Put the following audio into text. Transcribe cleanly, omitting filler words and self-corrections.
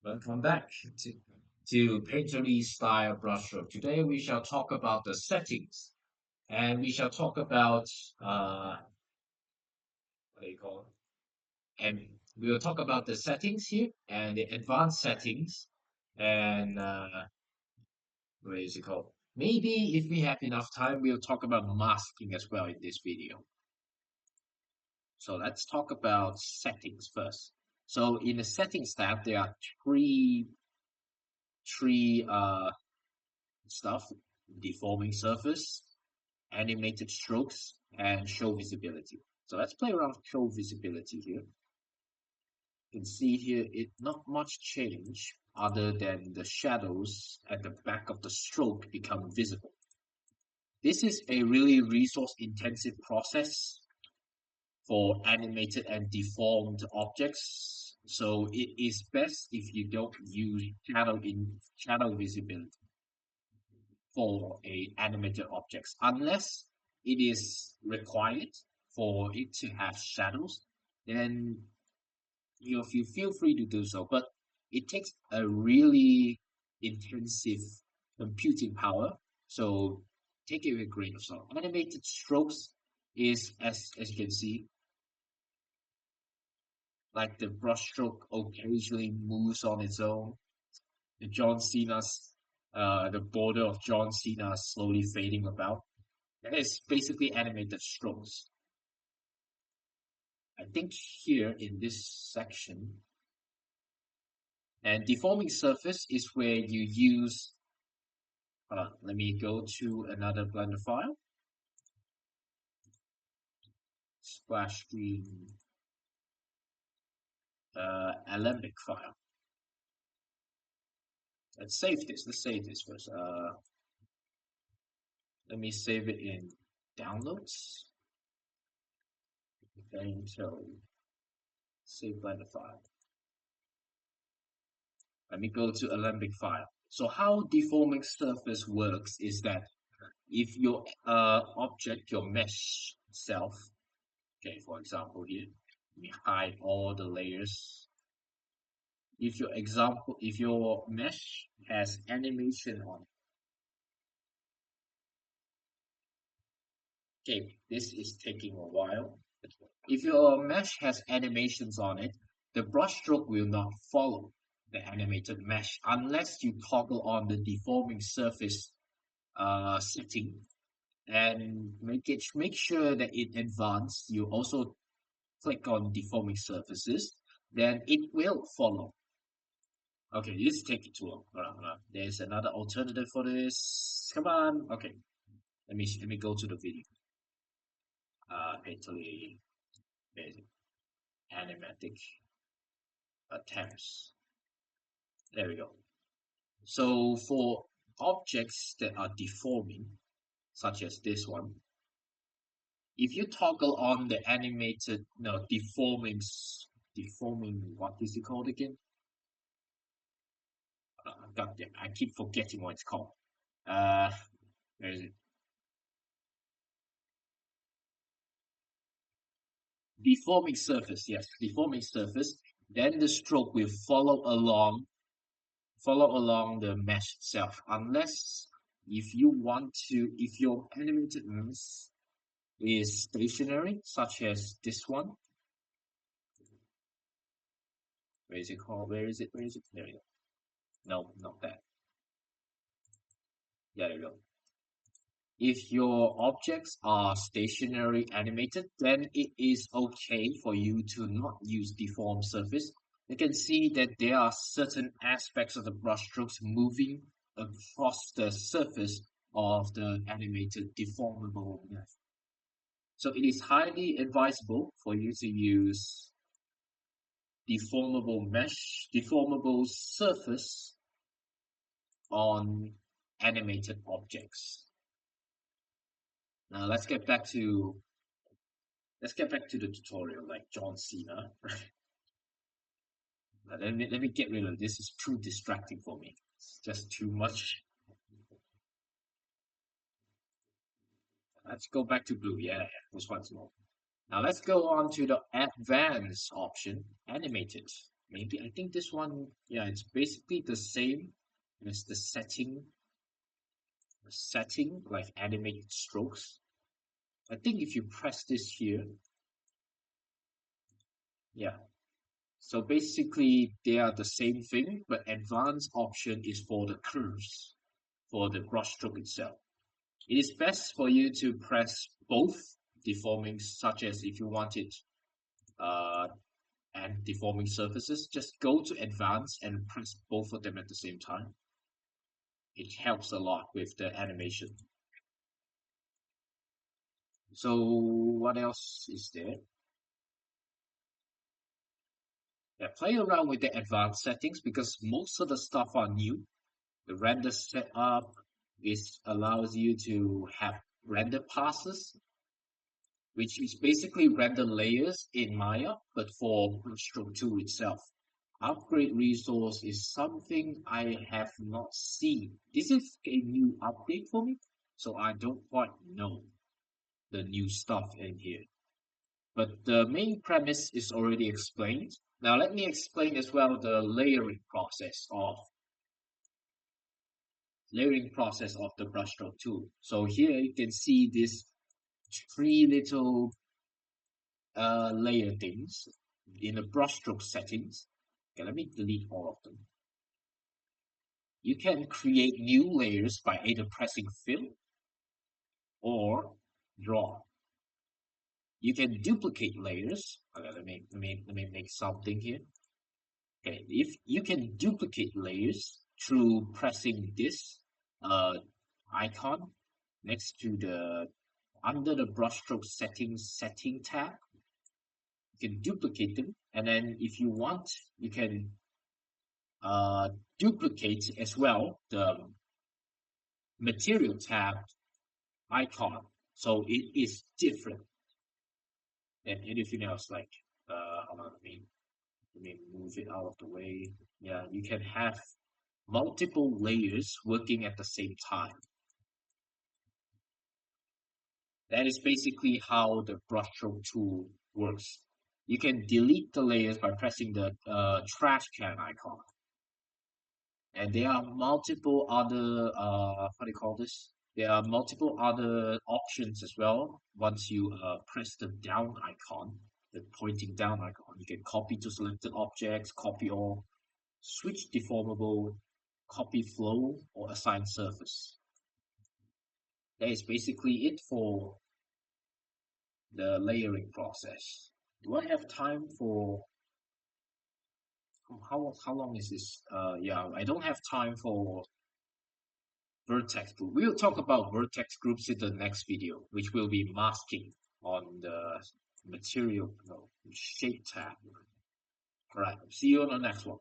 Welcome back to Painterly Style Brushstroke. Today we shall talk about the settings, and we shall talk about what do you call it? And we will talk about the settings here and the advanced settings, and what is it called? Maybe if we have enough time, we'll talk about masking as well in this video. So let's talk about settings first. So in the settings tab, there are three stuff: deforming surface, animated strokes, and show visibility. So let's play around with show visibility here. You can see here it not much change other than the shadows at the back of the stroke become visible. This is a really resource intensive process for animated and deformed objects. So it is best if you don't use shadow visibility for a animated objects unless it is required for it to have shadows, then you feel free to do so, but it takes a really intensive computing power, so take it with a grain of salt. Animated strokes is, as you can see, like the brushstroke occasionally moves on its own. the john cena's the border of John Cena slowly fading about. That is basically animated strokes. I think here in this section, and deforming surface is where you use, let me go to another Blender file, splash screen, Alembic file. Let's save this. Let's save this first. Let me save it in downloads. Okay, so save Blender file. Let me go to Alembic file. So how deforming surface works is that if your object, your mesh itself, okay, for example here, we hide all the layers. If your mesh has animation on it, okay, this is taking a while. If your mesh has animations on it, the brushstroke will not follow the animated mesh unless you toggle on the deforming surface setting and make sure that it advanced. You also click on deforming surfaces, then it will follow. Okay, this is taking too long. Hold on. There's another alternative for this. Come on. Okay, let me go to the video. Italy basic animatic attempts. There we go. So for objects that are deforming, such as this one, if you toggle on the animated, no, deforming, what is it called again? God damn, I keep forgetting what it's called. Uh, where is it? Deforming surface, yes, deforming surface. Then the stroke will follow along the mesh itself, unless if your animated mesh is stationary, such as this one. Where is it called? Where is it? Where is it? There we go. No, not that. There we go. If your objects are stationary animated, then it is okay for you to not use deform surface. You can see that there are certain aspects of the brushstrokes moving across the surface of the animated deformable mesh. So it is highly advisable for you to use deformable surface on animated objects. Now let's get back to the tutorial like John Cena. Let me get rid of this. It's too distracting for me. It's just too much. Let's go back to blue. Yeah, this one's more. Now let's go on to the advanced option, animated. Maybe I think this one, yeah, it's basically the same as the setting like animated strokes. I think if you press this here, yeah. So basically they are the same thing, but advanced option is for the curves, for the brushstroke itself. It is best for you to press both deforming, such as if you want it uh, and deforming surfaces, just go to advanced and press both of them at the same time. It helps a lot with the animation. So what else is there? Yeah, play around with the advanced settings because most of the stuff are new. The render setup is allows you to have render passes, which is basically render layers in Maya, but for Brushstroke 2 itself. Upgrade resource is something I have not seen. This is a new update for me, so I don't quite know the new stuff in here. But the main premise is already explained. Now let me explain as well the layering process of the brushstroke tool. So here you can see these three little layer things in the brushstroke settings. Okay, let me delete all of them. You can create new layers by either pressing fill or draw. You can duplicate layers. Okay, let me make something here. Okay, if you can duplicate layers through pressing this uh, icon next to the under the brushstroke setting tab, you can duplicate them, and then if you want, you can duplicate as well the material tab icon, so it is different than anything else. Like, hold on, let me move it out of the way. Yeah, you can have multiple layers working at the same time. That is basically how the brushstroke tool works. You can delete the layers by pressing the trash can icon. And there are multiple other, what do you call this? There are multiple other options as well. Once you press the down icon, the pointing down icon, you can copy to selected objects, copy all, switch deformable, copy flow, or assign surface. That is basically it for the layering process. Do I have time for how long is this? Yeah, I don't have time for vertex group. We'll talk about vertex groups in the next video, which will be masking on the material, no, shape tab. All right, see you on the next one.